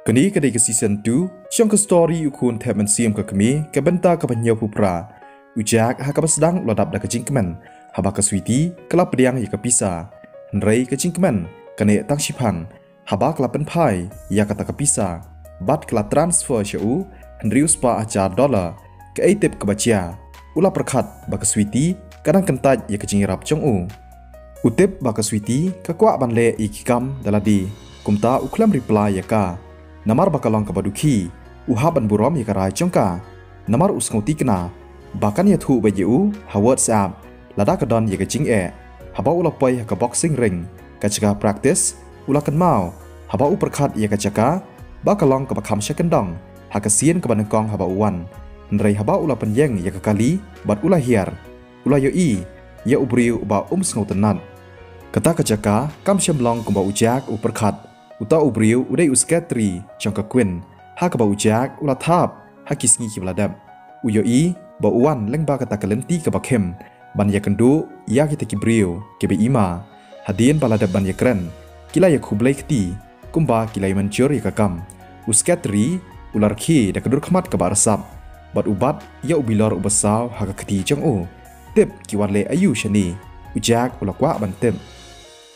กันนี้ก็ได้กับซีซั่น2ช่องก็สตอรี่อุคุณแทบมันเสียมกับขมีกับบันตากับพันยาผู้ปราอุจากหากบัสดังระดับดักจิงกมันหาบากสวีตีกลับเรียงยากพิซาหันไรกับจิงกมันกันเนตั้งชิพังหาบากลับเป็นพายยากตะกับพิซาบัตรกลับทรานสเฟอร์เชอูหันริวสปาอาจารย์ดอลลาร์กับไอเต็บกับบัจยาอุลาประคัดบากสวีตีกันนั่งกันตัดยากจิงรับจงอุเต็บบากสวีตีกับกว่าบันเล่อีกคำดลาดีกุมตาอุคลัมริปลายยากาNamar bakalong kabaduki, uhaban burom yakarai jongka. Namar usngoti kena, bakan ya thu bayu, ha WhatsApp, lada kadon yakajing haba ulapoy haka boxing ring, kachaka practice, ulakan mau, haba uperkat yakachaka, bakalong kabakam syakendong, haka sien kabanengkong haba uwan, nrei haba ulapan yeng yakakali, bat ulahiar, ulayoi, ya ubriu uba sngotenat. Kata kachaka, kam syamlong kumba ujak uperkat. Uta ubriu udai uskatri jangka kuen hak ba ujak ula thap hakisngi kibladam uyoi ba uwan lengba kata kalenti ka bakhem ban yakendu ya kita kibriu kebe ima hadien baladab ban yakran kila yakublai khti kumba kilai mancur yakakam uskatri ular khi da kedur khmat ka barsap bat ubat ya ubilor ubasaw hak khti jangu tep kiwanle ayu shani ujak ula kwa ban tem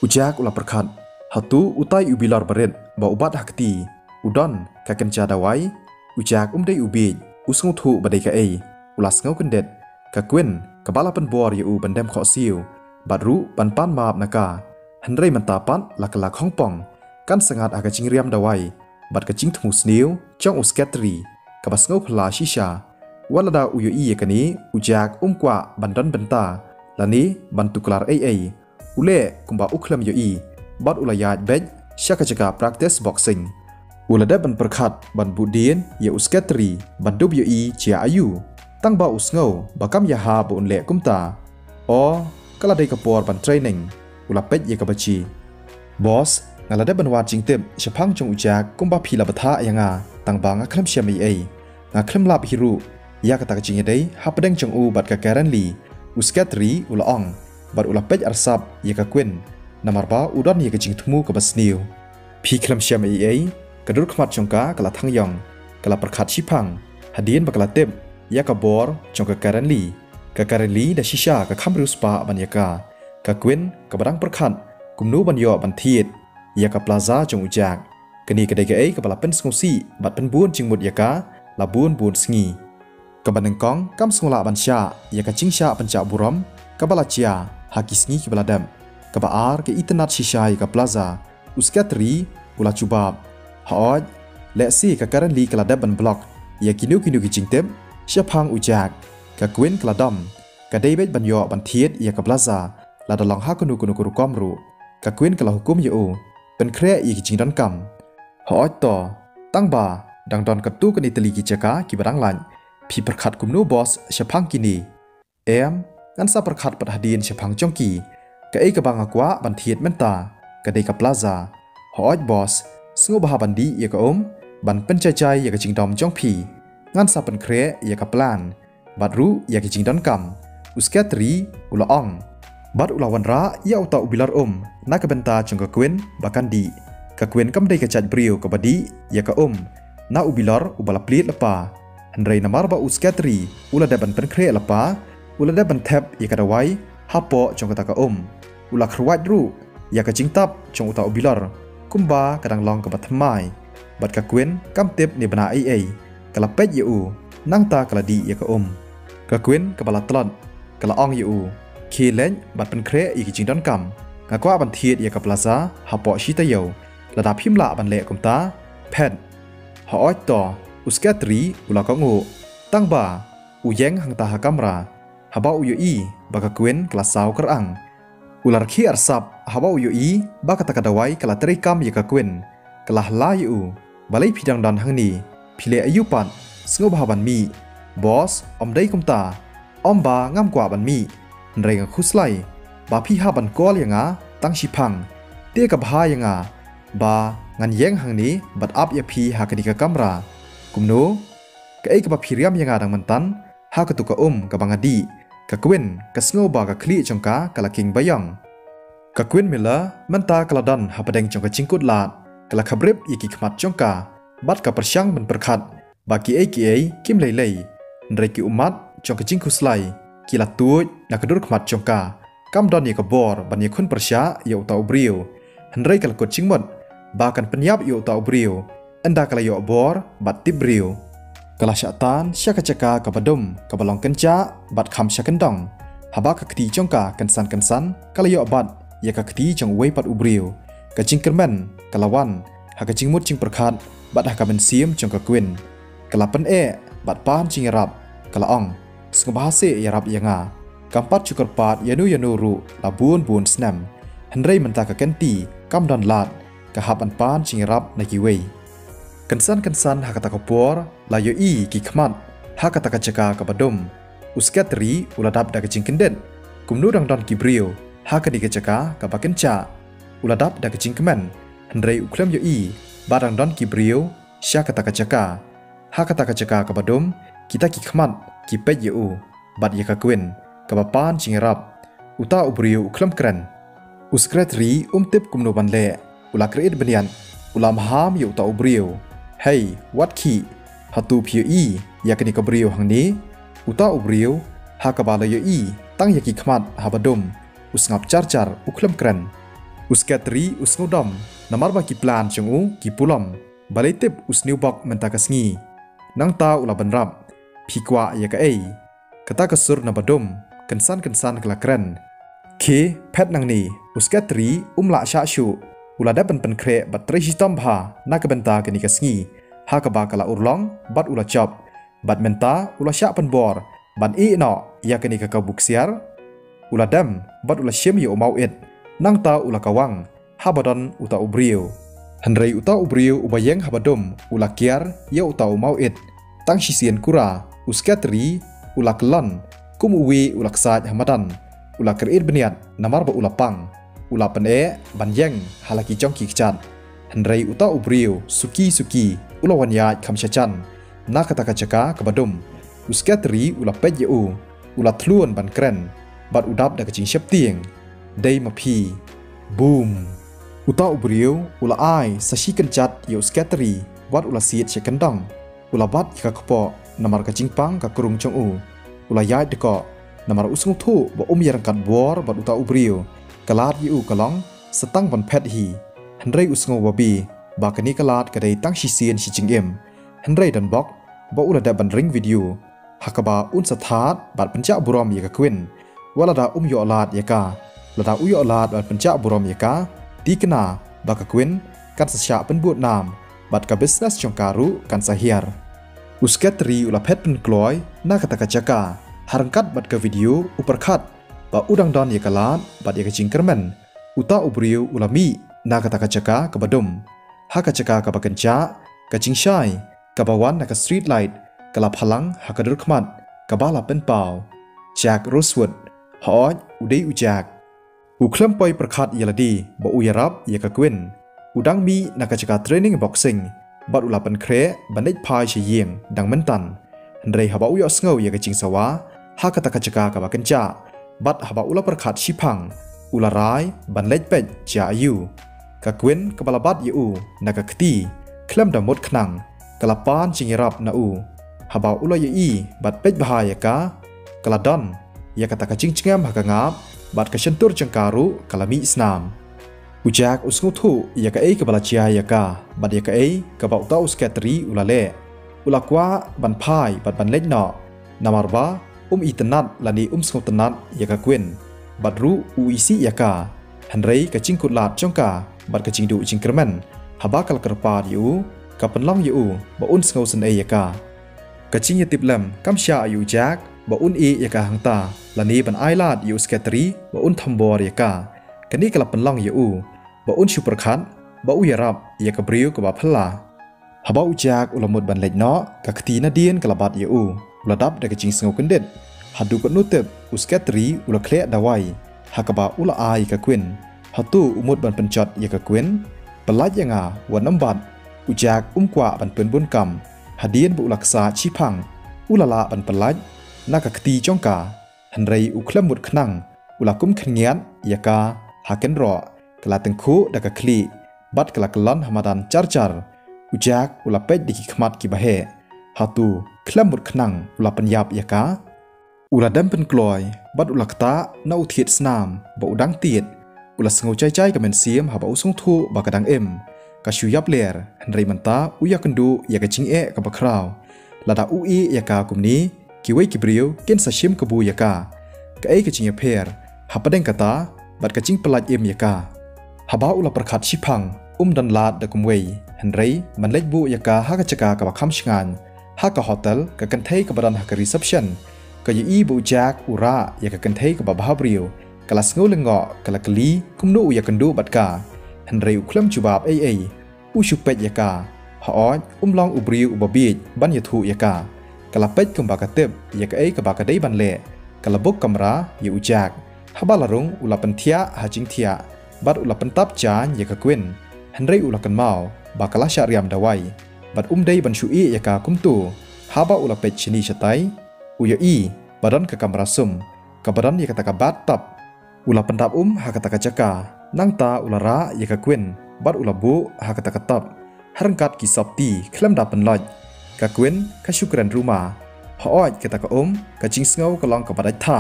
ujak ula perkhat Hatu utai ubilar baret ba ubat hakti udon kaken cadawai ujak umdai ubi usngu thu badai ka ei ulas ngau kendet ka kwen kabala pen bor yu bandem kho siu badru pan maap naka hanrei mantapat lakalak hongpong kan sangat aga jingriam dawai bad ka jing thmu sniu chong uskatri kabas ngau phla shisha walada uyu i yakani ujak kwa bandon benta lani bantuklar ei ule kumba uklam yu i Bat ulayat bej syakajaka practice boxing. Ulada ban perkhat ban budien ya uskatri ban WE cia ayu. Tang ba usngau bakam ya ha bu unle kumta. Kala dai kapor ban training. Ula pej ya kabachi. Boss ngalada ban wat jingtep syapang jong ujak kumba phila batha yanga tang ba ngakhlem syami ei. Ngakhlem lap hiru ya kata kajing dai hapdeng jong u bat ka karan li. Uskatri ula ong bat ula pej arsap ya ka kwen. Namarba udon ye kajing thumu ka basniu phi khlam syam ei kadur khmat chongka kala thangyong kala perkhat sipang hadien bakala tep ya ka bor chongka karanli da shisha ka khamru spa banyaka ka kwen ka barang perkhat kumnu banyo ban thiet ya ka plaza chong ujak kani kadai ka ei ka bala pen sngosi bat pen bun jingmut yaka la bun sngi ka banengkong kam sngula ban sha ya ka chingsha pancha buram ka bala chia hakisngi ki baladam Kabaar ke internet shishay ka plaza uskatri ula chubab haoj leksi ka currently kaladaban block ya kinu ki jingtep syapang ujak ka kwen kaladam ka daybet banyo ban thiet ya ka plaza la dalong ha kunu komru ka kwen kala hukum yo pen kre ya ki jingdan kam haoj to tangba dangdon ka tu kan itali ki jaka ki barang lan phi perkhat kumnu boss syapang kini ngan sa perkhat pat hadin syapang jongki ka ei ka bang akwa ban thiet menta ka dei ka plaza hoj boss sngo bah bandi ya ka ban pencai ya ka jingdom jong phi ngan sa pen kre ya ka plan badru ya ki jingdon kam uskatri ula ong bad ula wanra ya uta ubilar na ka benta jong ka kwen bakan di ka kwen kam dei ka chat brio ka badi ya ka na ubilar ubala plit lapa hanrei namar ba uskatri ula da ban pen kre lapa ula da ban tap ya ka dawai hapo jong ka ta ka Ula khruat ru ya ka jingtap chong uta ubilar kumba kadang long ka batmai bat ka kwen kam tep ni bana ai kala pet yu nang ta kala di ya ka kwen ka bala tlon kala ong yu khi len bat pen kre i ki jingdon kam ka kwa ban thiet ya ka plaza hapo shi ta yo lada phimla ban le kumta pet ha oi to uskatri ula ka ngo tangba uyeng hang ta ha kamera haba uyu i ba ka kwen kala saw kerang Ular khi arsap hawa uyui ba kata kadawai kala terekam ya ka kwen kalah la yu balai phidang dan hangni phile ayupan sngo bahaban mi boss omdai kumta omba ngam kwa ban mi nrenga khuslai ba phi ha ban kol yanga tang sipang te ka bha yanga ba ngan yeng hangni bat up ya phi ha ka kamera kumno ka ei ka ba phiriam yanga dang mantan ha ka tu ka ka bangadi ka kwen ka sngo ba ka khli chongka kala king bayang ka kwen mila manta kala dan hapadeng chongka chingkut lat kala khabrep yiki khmat chongka บัดกับประชังมันประคัดบากีเอกิมเลยเรกิอุมัดจงกระจิงคุสไลกีละตัวนักดุรขมัดจงกากำดอนยกบอร์บันยคนประชาเยาตาอุบริวเรกลกดจิงหมดบากันปัญญาเยาตาอุบริวอันดากลายบอร์บัดติบริวกลาชะตานชักจักากับบดมกับบลองกันจ้าบัดคำชักันดองหาบากกตีจงกากันสันกลายบัดยากกตีจงเวปัดอุบริวกะจิงกระแมนกะละวันหากจิงมุดจิงประคัดบัดหากเป็นเสียมจงกะกวินกะละปันบัดปานจิงรับกะละอ่องสงบาเสยรับยังากำปัดจุกรปาดยานูรุลาบูนสแนมฮันเรมันตากะเกนตีกำดอนลาดกะหับอันปานจิงรับในกิเวกันสันหากตะกะปัวลายอีกิขมัดหากตะกะจักากับบดมอุสเกตรีอุลาดับดากะจิงกันเด่นกุมนูดังดอนกิบริวหากดิกะจักากับบักเกนจาอุลาดับดากะจิงกะแมนฮันเรอุเคลมอีบาดังดอนกิบริวชากตะกะจักาหากตะกะจักากับบดมกิตากิขมัดกิเป็ดยูบัดยากะกวินกับปานจิงรับอุตาอุบริวอุเคลมกรันอุสเกตรีติบกุมนูบันเล่อุลากรีดบันยันอุลามหามอยู่ตาอุบริวเฮ้ยวัดขี้ฮัตูพิวอยากนิกบริวหังนี้อุตาอุบริวหากบาลยตั้งยากิขมัดหาบดมอุสงับจาร์อุเคลมกรันอุสเกตรีอุสงูดอมนามาร์บากิพลานจงกิปุลอมบาเลติบอุสนิวบอกมันตากสงีนังตาอุลาบันรับพิกวายากกตากสุรนาบดมกันสันกลากรันเคแพทนังนีอุสเกตรีละชาชูอุลาได้เป็นเครบัตรชิตอมพานักบันตากันนิกสงีหากบากลาอุรลองบัดอุลาจับบัดเมนตาอุลาชาเป็นบอร์บันอีนอยากนิกกบุกเสียร์อุลาดมบัดอุลาเชมอยู่อมาเอ็ดนังตาอุลากวังฮาบดอนอุตาอุบริวฮันเรอุตาอุบริวอุบายังฮาบดมอุลาเกียร์ยาอุตาอุมาเอ็ดตั้งชิเซียนกุราอุสเกตรีอุลากลันกุมอุวีอุลากซาดฮามาดันอุลากรีดบันยัดนามาร์บอุลาปังอุลาปันบันยังฮาลากิจองกิกจัดฮันเรอุตาอุบริวสุกีอุลาวันยาคำชะจันนักตะกะจักากับบดมอุสเกตรีอุลาเป็ดยอูอุลาทลวนบันเกรนบัดอุดับดักจิงเชปเตียงได้มาพีบูมอุตาอุบริวอุลาไอสัชิกันจัดยอุสเกตรีวัดอุลาเสียดเชกันดังอุลาบัดยกะขปอนามาร์กจิงปังกับกรุงจงอุลายายเดกอนามาร์อุสงทูบอมยารังกัดวอร์บัดอุตาอุบริวกลาดยูกะลองสตังบันเพดฮีฮันเรอุสงวบีบากันนี้กลาดกระไดตั้งชิเซียนชิจิงเอ็มฮันเรดันบ็อกบอุลาเดบันริงวิดีโอฮักบาอุนสถาดบัดปัญจบุรมยกะควินวลาดายอลาดยกาลาดาอุยอลาดบัดปัญจบุรมยกาตีกนาบากะควินการสัชาเป็นบูดนามบัดกับบิสเนสจงการุการสาเฮียร์อุสเกตรีอุลาเพชเป็นกลอยนักตะกะจักาฮารังกัดบัดกับวิดีโออุปคัดบาอุดังดอนยกลาดบัดยกจิงกระแมนอุตาอุบริวอุลามีนักตะกะจักากับบดมฮักจักากับกันจ้ากะจิงชัยกับบวันนักสตรีทไลท์กลาพลังฮักดุรขมัดกับบาลาเป็นเปล่าแจ็คโรสวูดฮอดอุเดอุจากอุเคลมปอยประคัดยาลดีบอุยรับยากะกวินอุดังมีนักจักาเทรนนิ่งบ็อกซิ่งบัดอุลาเป็นเครบันได้พายเฉียงดังมันตันฮันเรย์ฮับอุยอสเงายากะจิงสวะฮักตะกะจักากับกันจ้าบัดฮับอุลาประคัดชิพังอุลาร้ายบันเล็ดเป็ดจ่ายูกะกวินกับบลาบัดยูนักกตีเคลมดำมดขนังกลาปานจิงรับนาอูฮับอุลายบัดเป็ดบายากากลาดอนยากตะกะจิงงามฮักงาบบัดกะชันตุรจังการุกลามีสนามอุจากอุสงทูยากกับบลาเจียยากาบัดยากกับอุตาอุสเกตรีอุลาเล่อุลากวาบันพายบัดบันเล็กนอนามาร์บาอิตนัดลานีสงตนัดยากกวินบัดรูอุอิซิยากาฮันเรย์กะจิงกุลาดจงกาบัดกะจิงดูจิงกระแมนฮับากลกระปาดยูกับเป็นล่องยูบอุนสงสันเอยากากะจิงยติบลมกัมชายูจากบอุนยากาหังตาลานีบันไอลาดยูสเกตรีบอุนทัมบอร์ยากากันนี้กลับเป็นล่องยูบอุนชูประคันบอุยรับยากบริวกับบพลาฮับอุจากอุลมุดบันเล็กเนาะกะคตีนาเดียนกลับบัดยูระดับดักจิงสงกันเด็ดฮัดดูกันนุเตบอุสเกตรีอุลเคลดาวายฮักบาอุลอายกะควินฮัตูอุมุดบันเป็นจดยากควินปลายยังวันน้ำบัดอุจากกว่าบันเป็นบุญกรรมฮัดเดียนบุลักษาชิพังอุลลาบันปลายนักคตีจ้องกาฮันเรย์อุเคลมุดขนังอุลากุมขเงียนยากาฮักเกนรอกลาตังคูดักคลีบัดกลากลันฮามาดันจาร์อุ อุจักอุลาเป็ดดิกิขมัดกิบะเฮฮาตูเคลมบุดขนังอุลาปัญญาบยากาอุลาเดมเป็นกลอยบัดอุลาคตานาอุทิศสนามบ่อุดังตีดอุลาสงใจใจกับเมนเสียมหาบ่อุสงทูบากระดังกะชูยับเลร์ฮันไรมันตาอุยากันดูอยากจิงกับบะคราวลาดาอุอียากากลุ่มนี้กิเวกิบริวเกนซาชิมกบูยากากะกะจิงเพร์ฮับประเด็นกะตาบัดกะจิงปลาดยากาฮับบ้าอุลาประคัดชิพังดันลาดดะกุมเวฮันไรมันเล็กบูยากาฮักจักากับคำชงานฮักกะโฮเทลกะกันเทยกับบรันฮักรีเซปชันกะยีบูจากอุระอยากกันเทยกับบะฮาบริวกะลาสงูเลงอกกะลากลีคุมนูอยากันดูบัดกาฮันไรอุคลัมจูบาบอุชุเป็ดยากาฮอดลองอุบริวอุบบีดบันยทูยากากะลาเป็ดกุมบากะเต็บยากกับบากะได้บันเล่กะลาบุกกัมรายอุจากฮับบาลารุงอุลาปันเทียฮาจิงเทียบัดอุลาปันตับจานยากะกวินฮันไรอุลากันเมาบากะลาชาริยมดาวัยบัดได้บันชูอียากาคุมตูฮับบาอุลาเป็ดชนีชะไตอุยอีบัดันกะกัมราซุมกะบัดันยากะตะกะบัดตับอุลาปันตับฮากะตะกะจักานังตาอุลารายากะกวินบัดอุลาบุฮากะตะกะตับฮารังกัดกิสับตีเคลมดาปันลอยกะกวินกะชุกรันรูมาฮออยกะตะกะกะจิงสงาวกะลองกะบัดไดท่า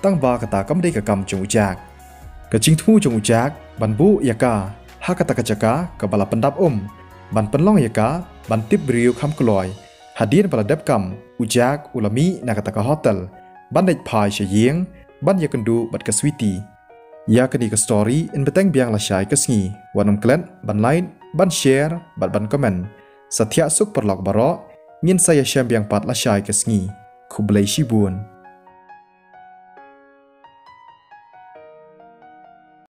ตั้งบากะตากำได้กะกำจงอุจากกะจิงทูจงอุจากบันบุยากาฮากะตะกะจักากะบาลาปันดับบันปันล่องยากาบันติบริวคำกลอยฮัดดีนบาลาเดบกำอุจากอุลามีนากะตะกะฮอเทลบันได้พายเฉียงบันยากันดูบัดกะสวีตียากันดีกับสตอรี่อินเบตังเบียงละชายกสงีวันนำเกล็ดบันไลน์บันแชร์บันคอมเมนต์สัทยาสุขปรลอกบาระเงินใส่ยาแชมเบียงปัดละชายกสงีคุบเลยชิบุน